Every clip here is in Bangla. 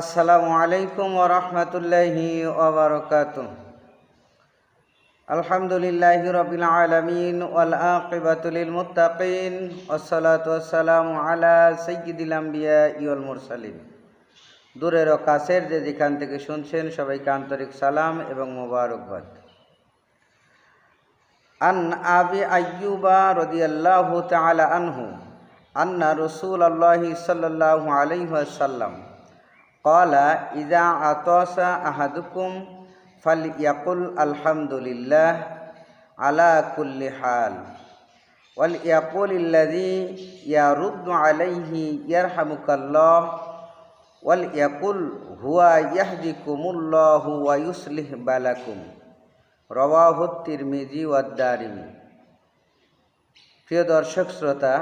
আসসালামু আলাইকুম ওয়া রাহমাতুল্লাহি ওয়া বারাকাতুহু। আলহামদুলিল্লাহি রাব্বিল আলামিন ওয়াল আকিবাতু লিল মুত্তাকিন ওয়াসসালাতু ওয়াসসালামু আলা সাইয়্যিদিল আমবিয়াই ওয়াল মুরসালিন। দূরের ও কাছের যে যেখান থেকে শুনছেন সবাইকে আন্তরিক সালাম এবং মোবারকবাদ। আন আবি আইয়ুবা রাদিয়াল্লাহু তাআলা আনহু আন্না রাসূলুল্লাহি সাল্লাল্লাহু আলাইহি ওয়াসাল্লাম ক্বালা ইযা আতাসা আহাদুকুম ফালইয়াকুল আলহামদুলিল্লাহ আলা কুল্লি হাল ওয়াল ইয়াকুলিল্লাযী ইয়ারুদ্দু আলাইহি ইয়ারহামুকাল্লাহ ওয়াল ইয়াকুল হুয়া ইয়াহদিকুমুল্লাহু ওয়া ইউসলিহ বালাকুম। রাওয়াহু তিরমিজি ওয়াদ দারিমি। প্রিয় দর্শক শ্রোতা,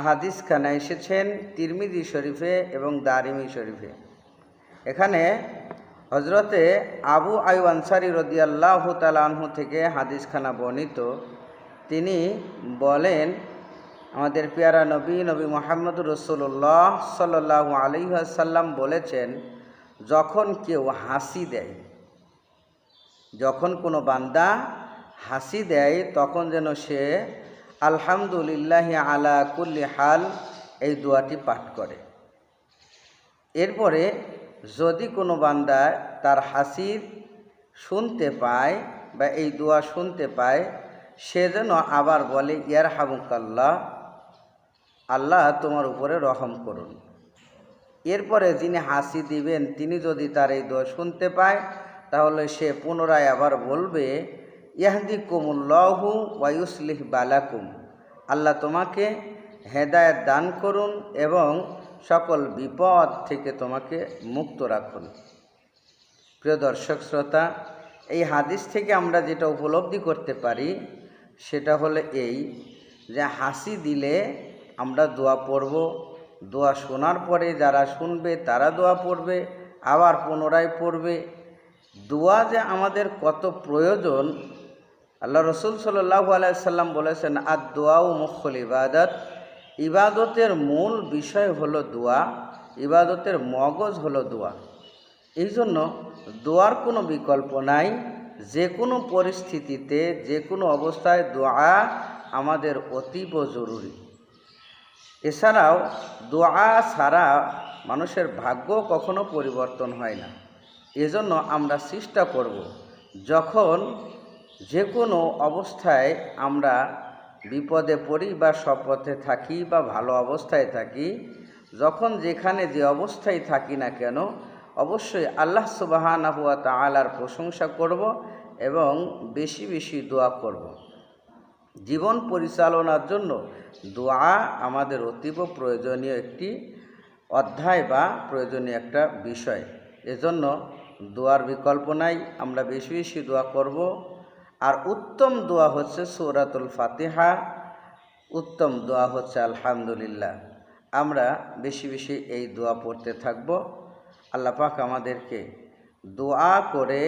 হাদিসখানা এসেছেন তিরমিজি শরীফে এবং দারিমি শরীফে। এখানে হজরতে আবু আইয়ুব আনসারী রাদিয়াল্লাহু তাআলা আনহু থেকে হাদিসখানা বর্ণিত। তিনি বলেন, আমাদের পেয়ারা নবী মুহাম্মদুর রাসূলুল্লাহ সাল্লাল্লাহু আলাইহি ওয়াসাল্লাম বলেছেন, যখন কেউ হাসি দেয়, যখন কোনো বান্দা হাসি দেয়, তখন যেন সে আলহামদুলিল্লাহি আলা কুল্লি হাল এই দোয়াটি পাঠ করে। এরপরে যদি কোনো বান্দা তার হাসির শুনতে পায় বা এই দোয়া শুনতে পায়, সে যেন আবার বলে ইয়ারহামুকাল্লাহ, আল্লাহ তোমার উপরে রহম করুন। এরপরে যিনি হাসি দিবেন তিনি যদি তার এই দোয়া শুনতে পায়, তাহলে সে পুনরায় আবার বলবে ইয়াহদিকুমুল্লাহু ওয়া ইউসলিহ বালাকুম, আল্লাহ তোমাকে হেদায়েত দান করুন এবং সকল বিপদ থেকে তোমাকে মুক্ত রাখুন। প্রিয় দর্শক শ্রোতা, এই হাদিস থেকে আমরা যেটা উপলব্ধি করতে পারি সেটা হলো এই যে হাসি দিলে আমরা দোয়া পড়ব, দোয়া শোনার পরে যারা শুনবে তারা দোয়া পড়বে, আবার পুনরায় পড়বে। দোয়া যে আমাদের কত প্রয়োজন, আল্লাহ রসুল সাল্লাল্লাহু আলাইহি সাল্লাম বলেছেন, আর দোয়াও মুখুল ইবাদত, ইবাদতের মূল বিষয় হলো দোয়া, ইবাদতের মগজ হলো দোয়া। এই জন্য দোয়ার কোনো বিকল্প নাই। যে কোনো পরিস্থিতিতে যে কোনো অবস্থায় দোয়া আমাদের অতীব জরুরি। এছাড়াও দোয়া ছাড়া মানুষের ভাগ্য কখনো পরিবর্তন হয় না। এজন্য আমরা চেষ্টা করব, যখন যে কোনো অবস্থায় আমরা বিপদে পড়ি বা সপথে থাকি বা ভালো অবস্থায় থাকি, যখন যেখানে যে অবস্থায় থাকি না কেন, অবশ্যই আল্লাহ সুবহানাহু ওয়া তাআলার প্রশংসা করব এবং বেশি বেশি দোয়া করব। জীবন পরিচালনার জন্য দোয়া আমাদের অতীব প্রয়োজনীয় একটি অধ্যায় বা প্রয়োজনীয় একটা বিষয়। এজন্য দোয়ার বিকল্প নাই, আমরা বেশি বেশি দোয়া করব। আর উত্তম দোয়া হচ্ছে সূরাতুল ফাতিহা, উত্তম দোয়া হচ্ছে আলহামদুলিল্লাহ। আমরা বেশি বেশি এই দোয়া পড়তে থাকব। আল্লাহ পাক আমাদেরকে দোয়া করে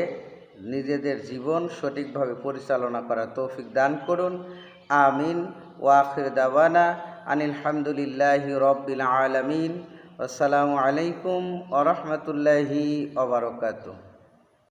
নিজেদের জীবন সঠিকভাবে পরিচালনা করার তৌফিক দান করুন। আমিন। ওয়া আখির দাওয়ানা আনিল হামদুলিল্লাহি রাব্বিল আলামিন। আসসালামু আলাইকুম ওয়া রাহমাতুল্লাহি ওয়া বারাকাতুহু।